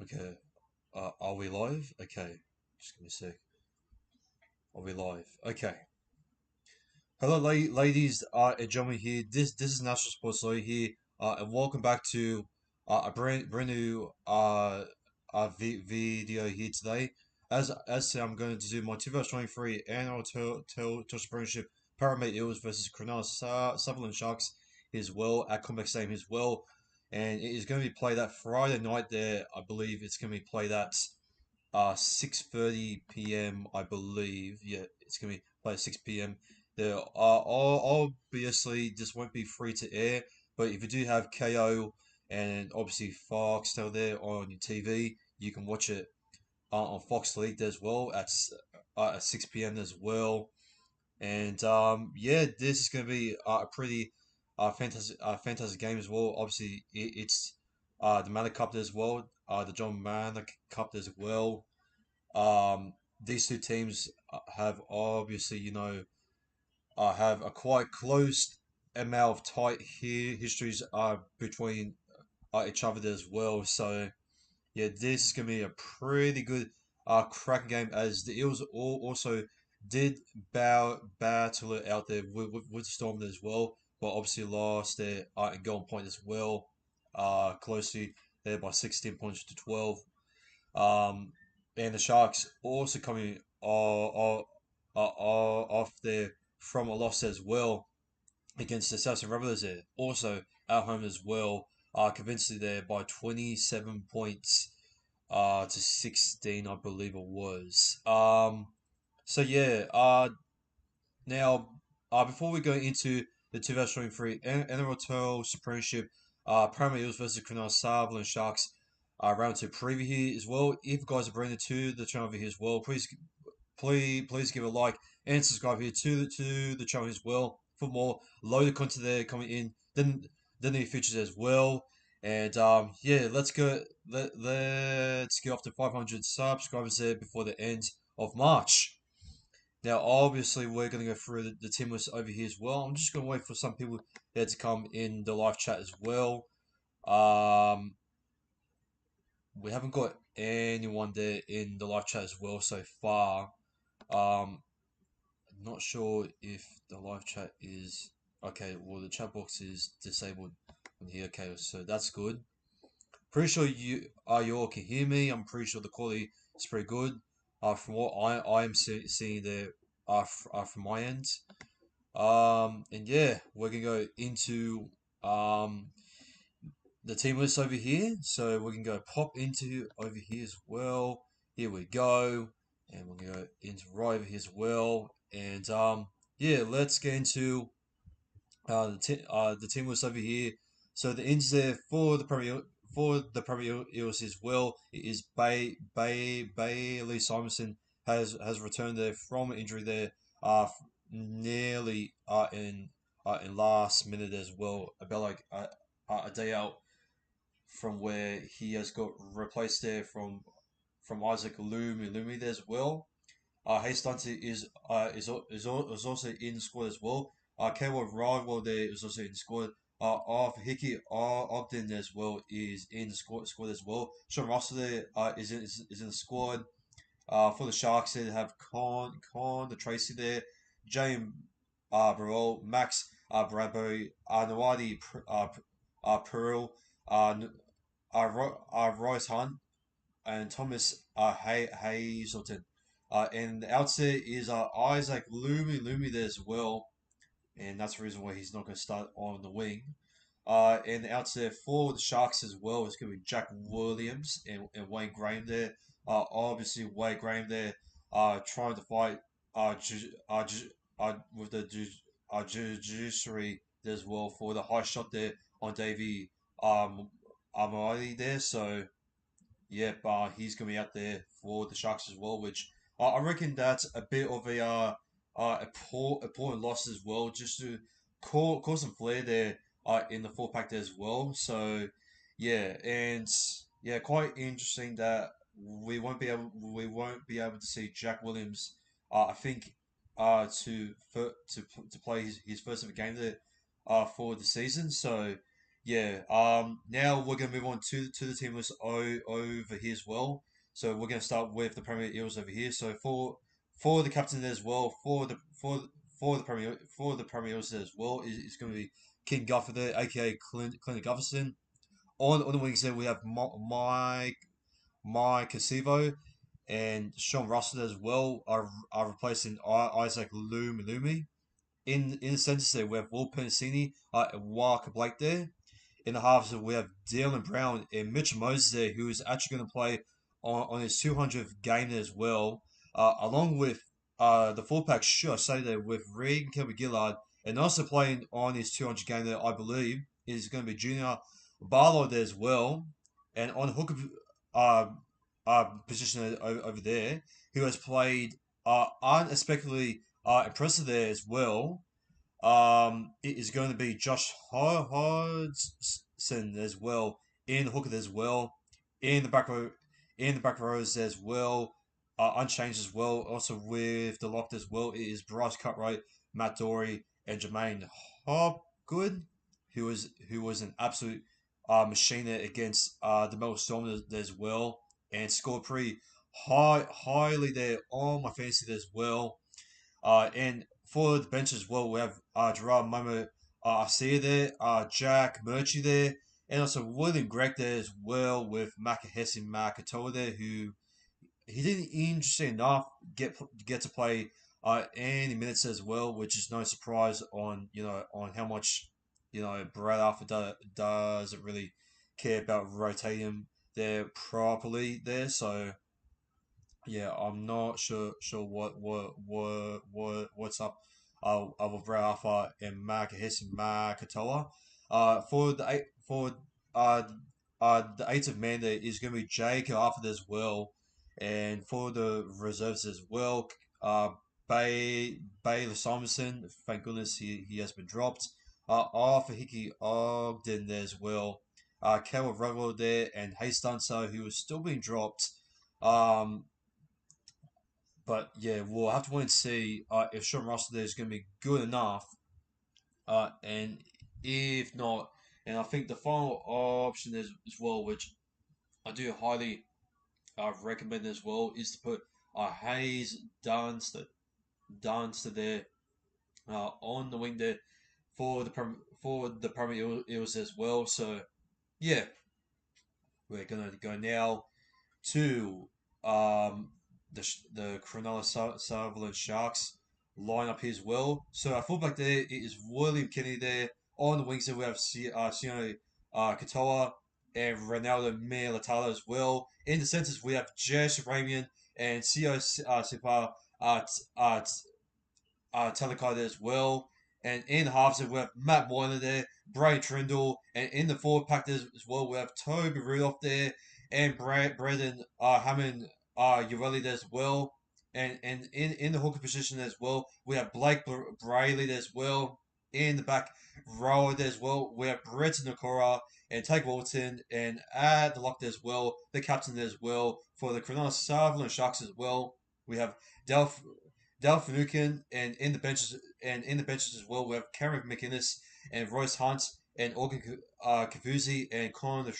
Okay. Are we live? Okay. Just give me a sec. Are we live? Okay. Hello, ladies and gentlemen. Here, this is National Sports Lawyer here, and welcome back to a brand new video here today. As said, I'm going to do my 2023 NRL Telstra Premiership Parramatta Eels versus Cronulla Sutherland Sharks as well at Combat Stadium as well, and it is going to be played that Friday night there. I believe it's going to be played at 6:30 p.m. I believe. Yeah, it's gonna be played at 6 p.m. There are obviously this won't be free to air, but if you do have KO and obviously Foxtel there on your TV, you can watch it on Fox League as well at 6 p.m. as well. And yeah, this is going to be a pretty fantastic game as well. Obviously, it's the Manor Cup as well, the John Manor Cup as well. Um, these two teams have obviously, have a quite close amount of tight histories between each other as well. So yeah, this is gonna be a pretty good cracking game as the Eels also did battle it out there with Storm as well, but obviously lost their in goal point as well, closely there by 16 points to 12. And the Sharks also coming off there from a loss as well against the South Rebels there, also at home as well, convincingly there by 27 points to 16, I believe it was. So yeah, now before we go into the 2023 NRL Premiership, Parramatta Eels versus Cronulla Sutherland Sharks, round two preview here as well. If you guys are brand new to the channel over here as well, please give a like and subscribe here to the channel as well for more loaded content there coming in. Then the features as well. And yeah, let's get off to 500 subscribers there before the end of March. Now, obviously, we're going to go through the team list over here as well. I'm just going to wait for some people there to come in the live chat as well. Um, we haven't got anyone there in the live chat as well so far. Um, not sure if the live chat is okay. Well, the chat box is disabled on here. Okay, so that's good. Pretty sure you all can hear me. I'm pretty sure the quality is pretty good. From what I am seeing there, from my end. And yeah, we're gonna go into um the team list over here. So we can go pop into over here as well. Here we go, and we're gonna go into right over here as well. And yeah, let's get into the team list over here. So the ins there for the Premier Eels as well. It is Bailey Simonson has returned there from injury there. Nearly in last minute as well. About like a day out from where he has got replaced there from Isaac Lumi there as well. Hayes Dunty is also in the squad as well. Kaywood Rydwell there is also in the squad. Arthur Hickey Ogden as well is in the squad as well. Sean Russell there is in the squad. For the Sharks there they have Con the Tracy there, James Burrell, Max Bradbury, Nawadi Pearl, Royce Hunt, and Thomas Hazelton. And the outset is Isaac Lumi there as well, and that's the reason why he's not going to start on the wing. And the outset for the Sharks as well is going to be Jack Williams and Wayne Graham there. Obviously, Wayne Graham there trying to fight with the judiciary as well for the high shot there on Davey Amari there. So yep, he's going to be out there for the Sharks as well, which I reckon that's a bit of a important loss as well, just to cause some flair there in the four pack there as well. So yeah, and yeah, quite interesting that we won't be able to see Jack Williams. I think to play his first ever game there for the season. So yeah. Now we're gonna move on to the team list over here as well. So we're gonna start with the Premier Eels over here. So for the captain as well, for the Premier Eels as well is going to be King Guffer there, aka Clint Gufferson. On the wings there we have Mike Casivo and Sean Russell as well are replacing Isaac Lumi. In the centre there we have Will Penasini, Walker Blake there. In the halves, we have Dylan Brown and Mitch Moses there, who is actually going to play on his 200th game there as well, along with the fullback, should I say there, with Reed and Kelby Gillard, and also playing on his 200 game there, I believe, is going to be Junior Barlow there as well. And on the hooker uh, position over there, who has played unexpectedly impressive there as well, it is going to be Josh Hodgson as well in the hooker as well in the back row in the back rows as well, unchanged as well. Also with the lock as well, it is Bryce Cutright, Matt Dory, and Jermaine Hopgood, who was an absolute machine there against the Melbourne Storm as well, and scored pretty highly there on my fantasy as well. And for the bench as well, we have Gerard Momo Arcia there, Jack Murchie there, and also William Gregg there as well with Makahesi Makatoa there, who he didn't, interesting enough, get to play any minutes as well, which is no surprise on on how much Brad Arthur doesn't really care about rotating him there properly there. So yeah, I'm not sure what's up with Rafa and Marcus Makatoa. For uh the eighth of man there is going to be Jake Arthur as well, and for the reserves as well, Bailey Simonson. Thank goodness he has been dropped. Arthur Hickey Ogden there as well. Kel Ruggle there and Hayes Dunso, who was still being dropped. Um, but yeah, we'll have to wait and see if Sean Russell there is going to be good enough. And if not, and I think the final option is as well, which I do highly recommend as well, is to put Hayes Dunster there on the wing there for the Premier Eels as well. So yeah, we're gonna go now to the Cronulla Sutherland Sharks line up here as well. So our fullback there is William Kennedy there. On the wings there we have Sione Katoa and Ronaldo Milatalo as well. In the centres we have Jess Ramian and Sio Sipa Talakai there as well. And in the halves, we have Matt Moylan there, Brian Trindle, and in the forward pack there as well, we have Toby Rudolph there, and Braden Hammond Urelli there as well. And in the hooker position as well, we have Blake Brayley there as well. In the back row there as well, we have Brett Nakora and Take Walton, and at the lock there as well, the captain there as well, for the Cronulla Sutherland Sharks as well. We have Delph Finucane, and in the benches as well we have Cameron McInnes and Royce Hunt and Organ Kafuzi and Connor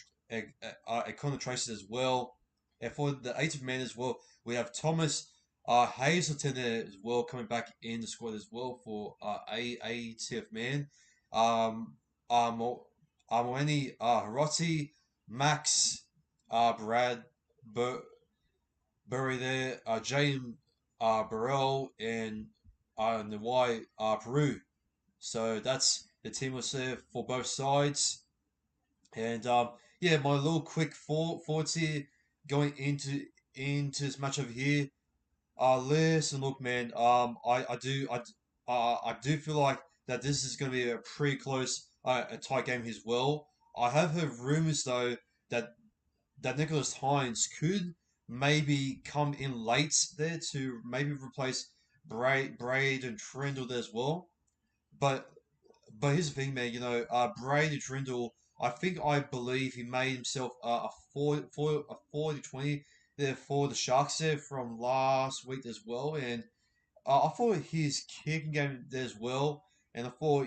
Tracy as well. And for the eighth man as well, we have Thomas Hazelton there as well coming back in the squad as well for ATF man. Um, Moeni Hiroti, Max Brad Burry there, James Burrell, and Nawai Peru. So that's the team was there for both sides. And yeah, my little quick thoughts here going into this match over here. Listen, look, man. I do feel like that this is going to be a pretty close, a tight game as well. I have heard rumors though that Nicholas Hines could maybe come in late there to maybe replace Braid and Trindle there as well. But here's the thing, man. Braid and Trindle. I believe he made himself a 40-20 there for the Sharks there from last week as well, and I thought his kicking game there as well, and I thought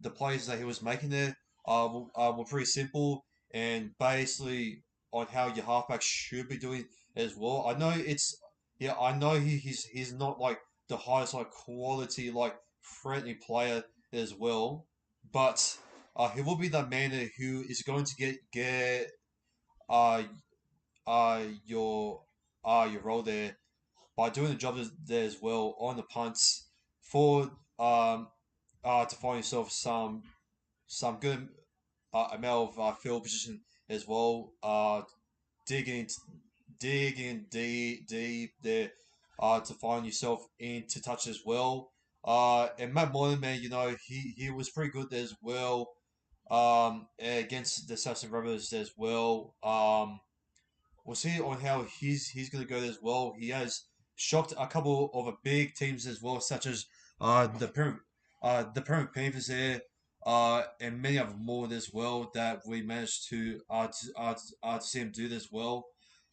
the plays that he was making there. were pretty simple and basically on how your halfback should be doing as well. I know it's yeah, I know he's not like the highest like quality like threatening player as well, but he will be the man who is going to get uh your your role there by doing the job there as well on the punts for to find yourself some good amount of field position as well. Digging digging deep there to find yourself into touch as well. And Matt Moylan, man, you know he was pretty good there as well. Against the Southern Rebels as well. We'll see on how he's going to go as well. He has shocked a couple of big teams as well, such as the Parramatta Panthers there, and many of more as well that we managed to see him do this well.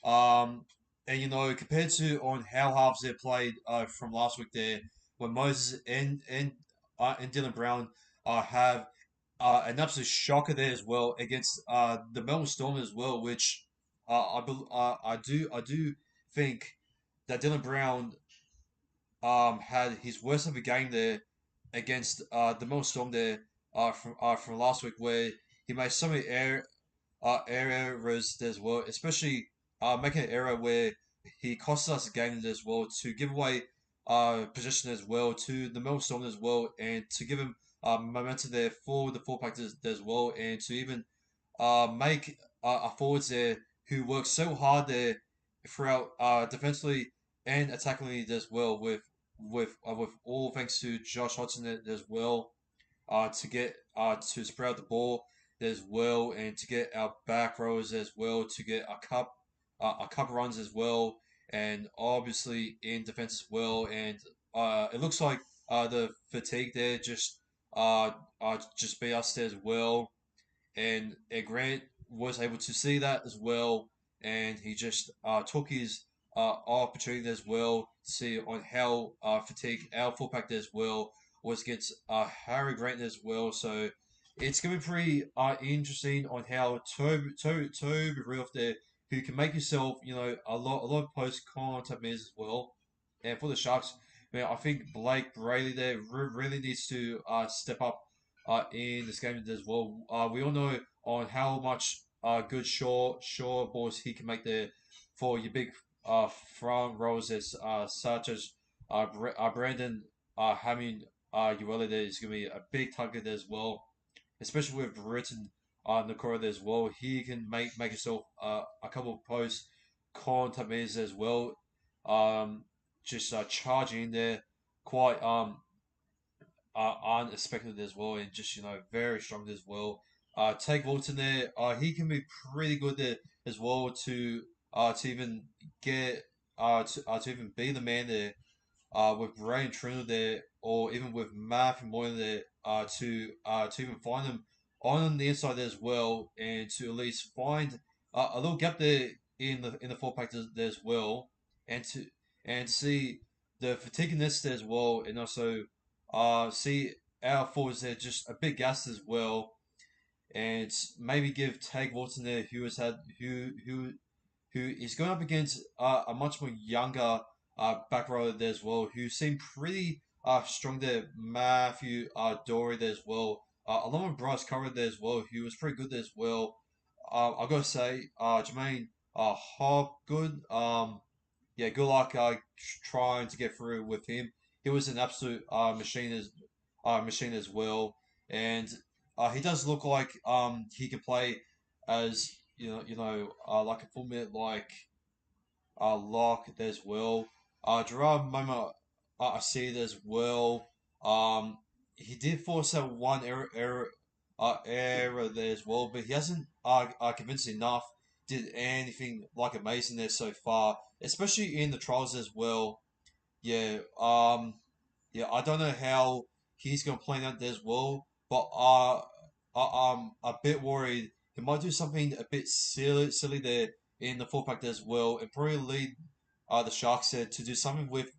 And you know, compared to on how halves they played from last week there, when Moses and Dylan Brown have an absolute shocker there as well against the Melbourne Storm as well, which I do think that Dylan Brown had his worst ever game there against the Melbourne Storm there from last week, where he made so many errors as well, especially making an error where he cost us a game as well to give away position as well to the Melbourne Storm as well, and to give him momentum there for the full practice as well, and to even make a forwards there who works so hard there throughout defensively and attackingly as well with all thanks to Josh Hodgson as well to get to spread out the ball as well, and to get our back rows as well, to get a couple runs as well, and obviously in defense as well. And it looks like the fatigue there just beat us there as well, and Grant was able to see that as well, and he just took his opportunity as well to see on how fatigued our fullback as well was against Harry Grant as well. So it's going to be pretty interesting on how Toby Rudolph there, who can make yourself, you know, a lot of post contact minutes as well. And for the Sharks, man, I think Blake Brayley there really needs to step up in this game as well. We all know on how much good short balls he can make there for your big front rows as such as Brandon Hammond Uella there is going to be a big target as well, especially with Britain on the corner as well. He can make himself a couple of post contact minutes as well. Um, just charging in there quite unexpected as well, and just you know very strong as well. Take Walton there, he can be pretty good there as well to even get to even be the man there with Ray and Trina there, or even with Matthew Moylan there, to even find them on the inside there as well, and to at least find a little gap there in the four pack there as well, and to see the fatigueness there as well, and also see our forwards there just a bit gassed as well, and maybe give Tag Watson there who has had who is going up against a much more younger back rower there as well, who seemed pretty strong there. Matthew Dory there as well, along with Bryce Curry there as well, who was pretty good there as well. I've got to say, Jermaine Hobgood, yeah, good luck trying to get through with him. He was an absolute machine as well, and he does look like he can play as like a full minute like Lock as well. Gerard Moma I see it as well. He did force out one error there as well, but he hasn't convinced enough. Did anything like amazing there so far, especially in the trials as well. Yeah, yeah, I don't know how he's going to play that as well, but I'm a bit worried he might do something a bit silly there in the full pack as well, and probably lead the Sharks there to do something with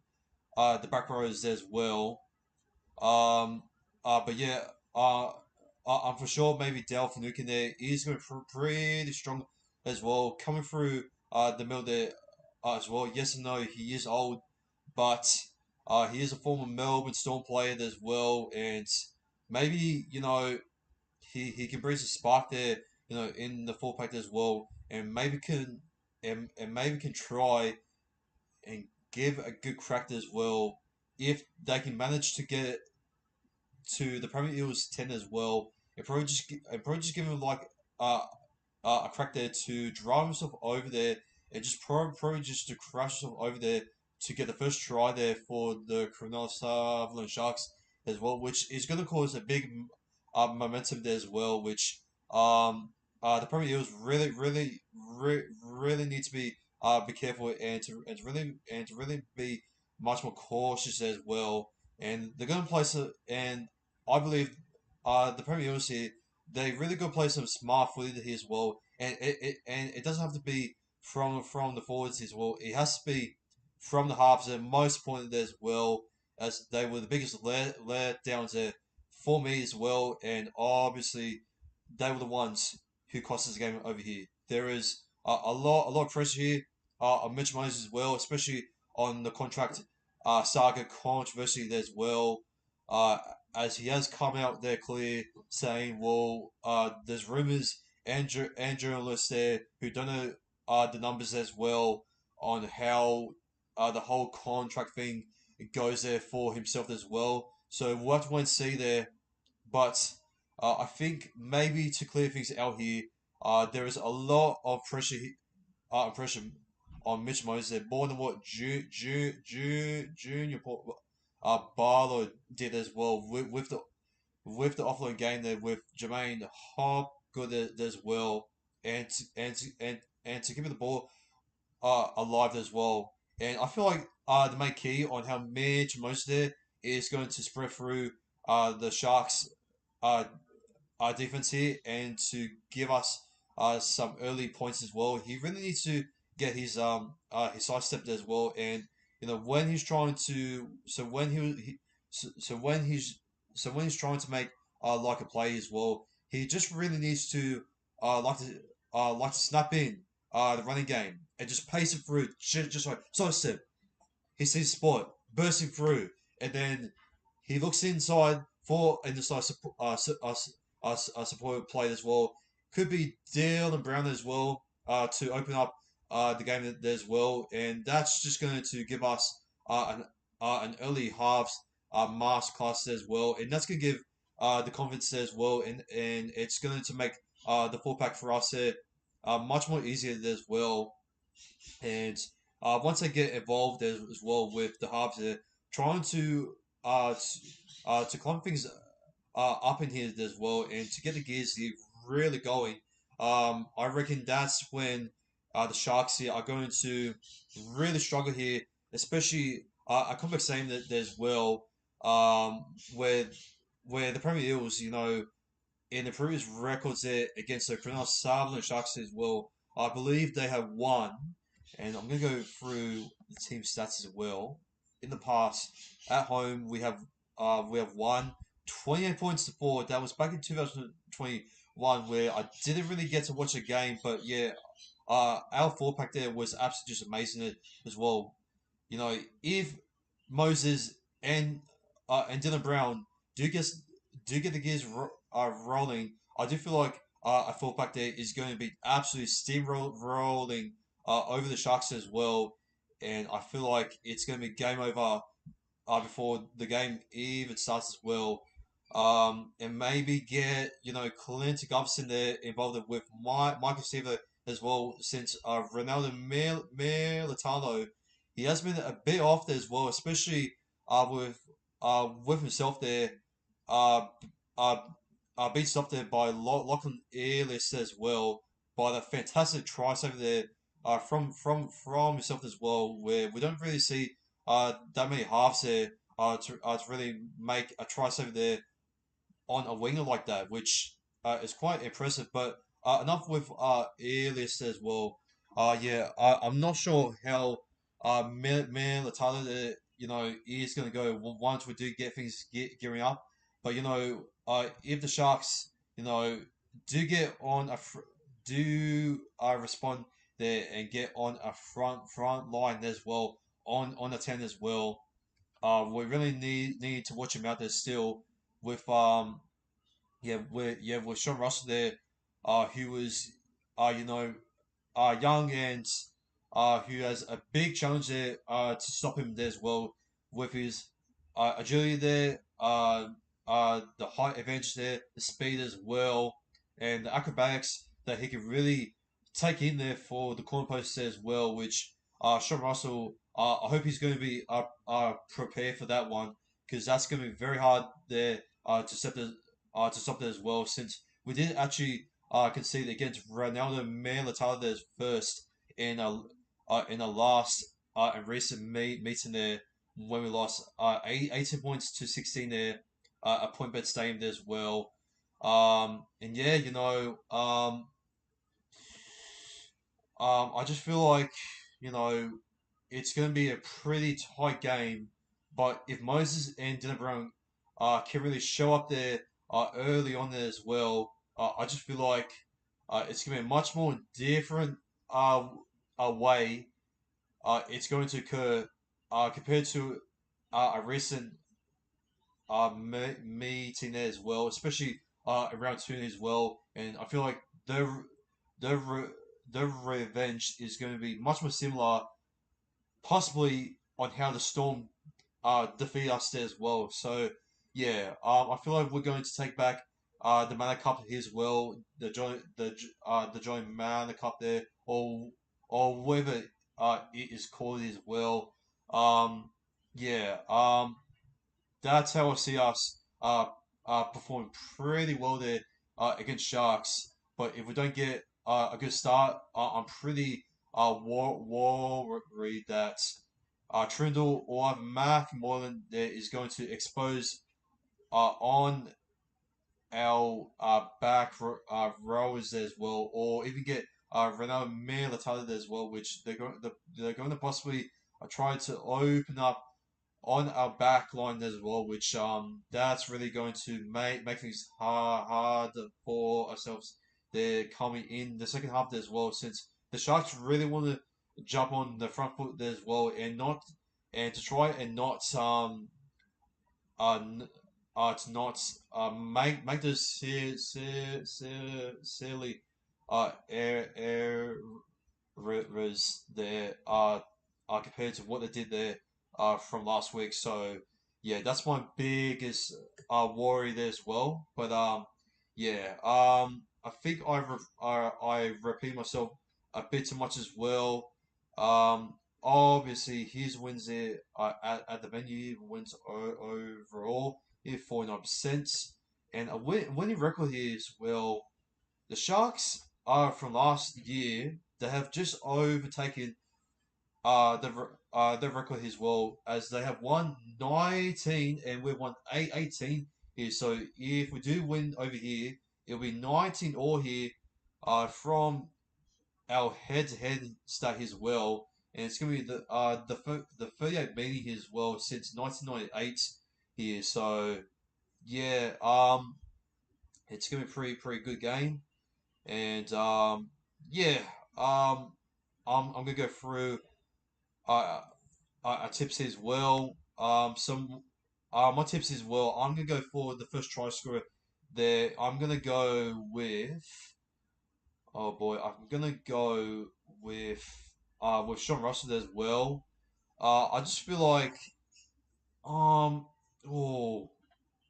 the back rows as well. Um, but yeah, I'm for sure maybe Dale Finucane there is going to be pretty strong as well, coming through the middle there as well. Yes and no, he is old, but he is a former Melbourne Storm player as well, and maybe he can bring a spark there, in the full pack as well, and maybe can try and give a good crack as well if they can manage to get to the Premier Eels 10 as well. It probably just give him like uh, a crack there to drive himself over there and just probably just to crash himself over there to get the first try there for the Cronulla Sutherland Sharks as well, which is going to cause a big momentum there as well, which the Premier Eels really need to be careful and to really be much more cautious as well. And they're going to place it, and I believe the Premier Eels here they really go play some smart footy here as well, and it doesn't have to be from the forwards as well. It has to be from the halves, and most importantly as well, as they were the biggest letdowns there for me as well, and obviously they were the ones who cost us the game over here. There is a lot of pressure here on Mitch Moses as well, especially on the contract saga controversy there as well. Uh, as he has come out there clear saying, well, there's rumors and journalists there who don't know the numbers as well on how the whole contract thing goes there for himself as well. So we'll have to wait and see there. But I think maybe to clear things out here, there is a lot of pressure on Mitch Moses there, more than what Junior Barlow did as well with the offload game there with Jermaine Hopgood as well, and to give it the ball alive as well. And I feel like the main key on how Mitch Moses there is going to spread through the Sharks uh, defense here and to give us some early points as well. He really needs to get his sidestepped as well, and when he's trying to so when he's trying to make like a play as well, he just really needs to like to snap in the running game and just pace it through just like sidestep. He sees Sport bursting through, and then he looks inside for and decides to support play as well. Could be Dylan Brown as well to open up the game there as well, and that's just going to give us an early halves mask class as well, and that's going to give the confidence there as well, and it's going to make the full pack for us there much more easier as well. And once they get involved as well with the halves, they're trying to climb things up in here as well, and to get the gears here really going. I reckon that's when the Sharks here are going to really struggle here, especially I come back saying that as well, um, where the Premier Eels, in the previous records there against the Cronulla Sutherland Sharks as well, I believe they have won, and I'm going to go through the team stats as well. In the past, at home we have won 28 points to 4. That was back in 2021, where I didn't really get to watch a game, but yeah, our four pack there was absolutely just amazing as well. If Moses and Dylan Brown do get the gears rolling, I do feel like a fullback there is going to be absolutely steamrolling over the Sharks as well, and I feel like it's going to be game over before the game even starts as well. And maybe get Clint Gubson there involved with Michael Seaver as well, since Ronaldo Militano he has been a bit off there as well, especially with himself there, uh, uh, being stopped there by Lachlan Earlist as well, by the fantastic tries over there from himself as well, where we don't really see that many halves there to really make a try over there on a winger like that, which is quite impressive. But enough with A-list as well. Yeah, I'm not sure how Latala, is going to go once we do get things gearing up. But if the Sharks you know, do get on a do respond there and get on a front line as well on the 10 as well. We really need to watch him out there still with with Sean Russell there, who was you know young and who has a big challenge there to stop him there as well with his agility there, the height advantage there, the speed as well, and the acrobatics that he can really take in there for the corner post there as well. Which Sean Russell, I hope he's going to be prepared for that one because that's going to be very hard there to stop that as well. Since we did actually conceded against Ronaldo Manlata's first in a last and recent meeting there when we lost 18 points to 16 there at Point Bet Stadium there as well. And yeah, I just feel like you know it's going to be a pretty tight game, but if Moses and Dylan Brown can really show up there early on there as well, I just feel like it's going to be a much more different uh, way it's going to occur compared to a recent meeting there as well, especially around two as well. And I feel like the re- the revenge is going to be much more similar, possibly on how the Storm defeat us there as well. So yeah, I feel like we're going to take back the Mana Cup here as well, the joint Mana Cup there, or whatever it is called as well. Um, yeah, that's how I see us performing pretty well there against Sharks. But if we don't get a good start, I'm pretty worried that Trindle or Mark Moreland there is going to expose on our rowers as well, or even get Renato Militado as well, which they're going to possibly try to open up on our back line as well, which that's really going to make things hard for ourselves. They're coming in the second half as well, since the Sharks really want to jump on the front foot there as well, and to try and not n- to not make those silly errors there compared to what they did there from last week. So yeah, that's my biggest worry there as well. But yeah, I think I repeat myself a bit too much as well. Obviously his wins there at the venue wins overall here 49%, and a winning record here as well. The Sharks are from last year. They have just overtaken the record as well, as they have won 19 and we've won 18 here. So if we do win over here, it'll be 19 all here from our head-to-head stat as well, and it's gonna be the 38 meeting here as well since 1998 here. So yeah, it's gonna be a pretty good game, and yeah, um, I'm gonna go through uh, tips as well. Some my tips as well. I'm gonna go for the first try scorer there. I'm gonna go with oh boy, I'm gonna go with Sean Russell as well. I just feel like um oh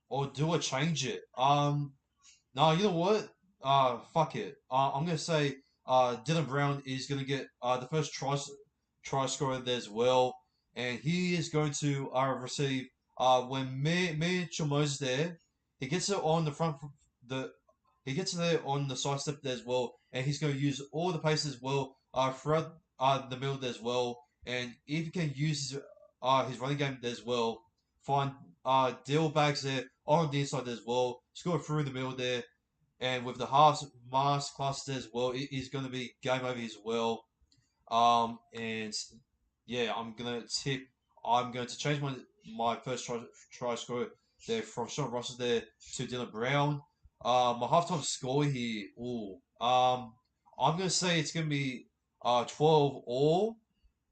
or do I change it? No, you know what? Fuck it. I'm gonna say Dylan Brown is gonna get the first try scorer there as well, and he is going to receive when Mitchell Moses there. He gets it on the front the he gets it there on the side step there as well, and he's going to use all the pace as well throughout the middle there as well. And if he can use his running game there as well, find deal bags there on the inside there as well, score through the middle there, and with the half mass cluster as well, it is going to be game over as well. And yeah, I'm going to change my first try score there from Sean Russell there to Dylan Brown. My halftime score here. Ooh. I'm gonna say it's gonna be 12 all.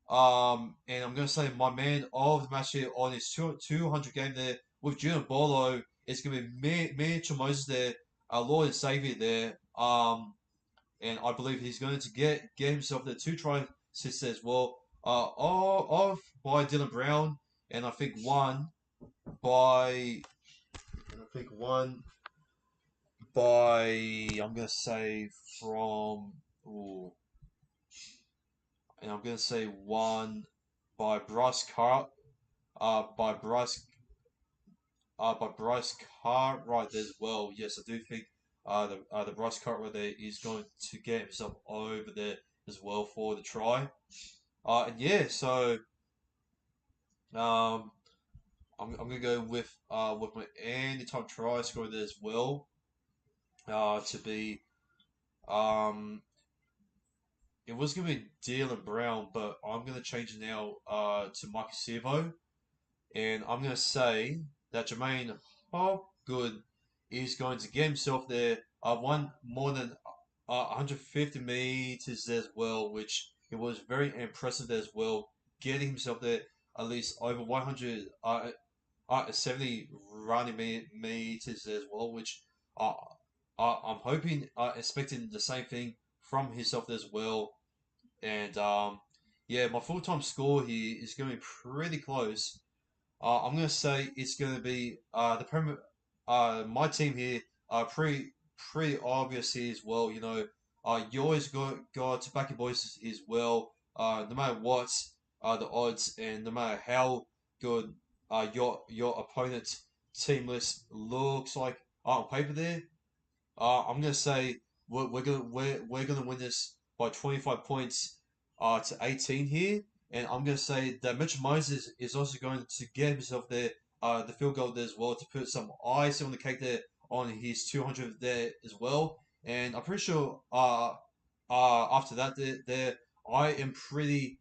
And I'm gonna say my man of the match here on his 200 game there with Junior Bolo. It's gonna be Mitchell Moses there, our Lord and Savior there. And I believe he's going to get himself the two try assists as well. Off by Dylan Brown, and by I think one by I'm gonna say from ooh, and I'm gonna say one by Bryce Car by Bryce Cartwright as well. Yes, I do think the Bryce Cartwright there is going to get himself over there as well for the try. And yeah, so um, I'm gonna go with my anytime try scorer there as well. To be um, it was gonna be Dylan Brown, but I'm gonna change it now to Mike Sivo. And I'm going to say that Jermaine Hobgood is going to get himself there one more than 150 meters as well, which it was very impressive as well, getting himself there at least over 170 running meters as well, which uh, I'm hoping, expecting the same thing from himself as well. And yeah, my full time score here is going to be pretty close. I'm gonna say it's gonna be the Premier. My team here pretty obvious here as well. You know, you always got to back your boys as well. No matter what the odds, and no matter how good your opponent's team list looks like on paper there. I'm gonna say we're gonna win this by 25 points to 18 here, and I'm gonna say that Mitchell Moses is also going to get himself there the field goal there as well to put some ice on the cake there on his 200 there as well. And I'm pretty sure after that there I am pretty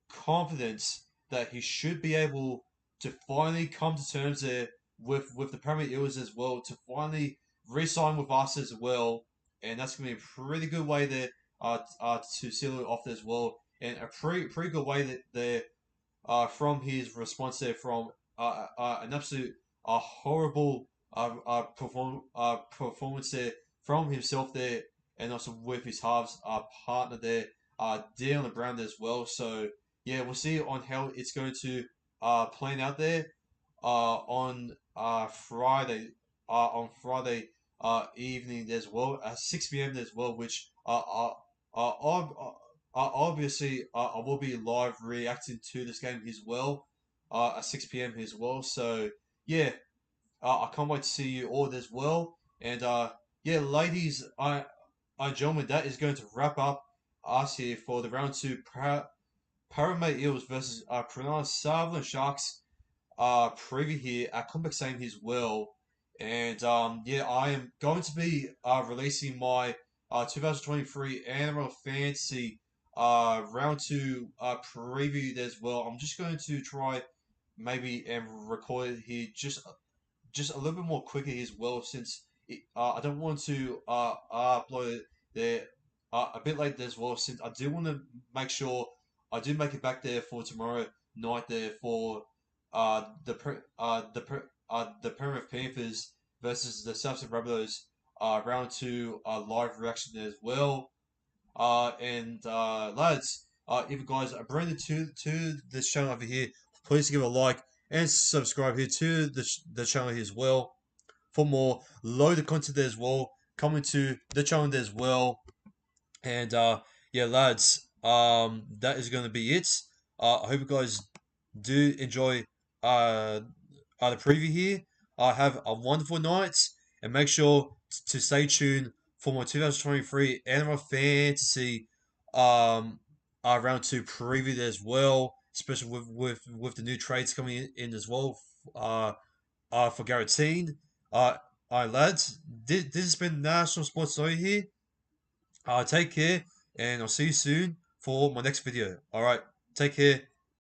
confident that he should be able to finally come to terms there with the Premier Eels as well, to finally re-sign with us as well, and that's going to be a pretty good way there to seal it off as well, and a pretty good way that there from his response there from an absolute horrible performance there from himself there, and also with his halves partner there, Dylan Brown as well. So yeah, we'll see on how it's going to plan out there on Friday evening as well at 6 p.m. as well, which obviously I will be live reacting to this game as well at 6 p.m. as well. So yeah, I can't wait to see you all as well. And yeah, ladies, gentlemen, that is going to wrap up us here for the round two Parramatta Eels versus Cronulla Sutherland Sharks preview here at Complex Stadium as well. And yeah, I am going to be releasing my 2023 NRL Fantasy round two preview as well. I'm just going to try maybe and record it here just a little bit more quickly as well, since I don't want to upload it there a bit late as well, since I do want to make sure I do make it back there for tomorrow night there for the Penrith Panthers versus the South Sydney Rabbitohs round two live reaction as well. And lads, if you guys are brand new to this channel over here, please give a like and subscribe here to the channel here as well for more loaded content there as well. Coming to the channel there as well. And yeah, lads, that is going to be it. I hope you guys do enjoy uh, the preview here. Have a wonderful night, and make sure to stay tuned for my 2023 NRL Fantasy round two preview there as well, especially with the new trades coming in as well. For guaranteed. All right, lads. This has been National Sports Story here. Take care, and I'll see you soon for my next video. All right, take care.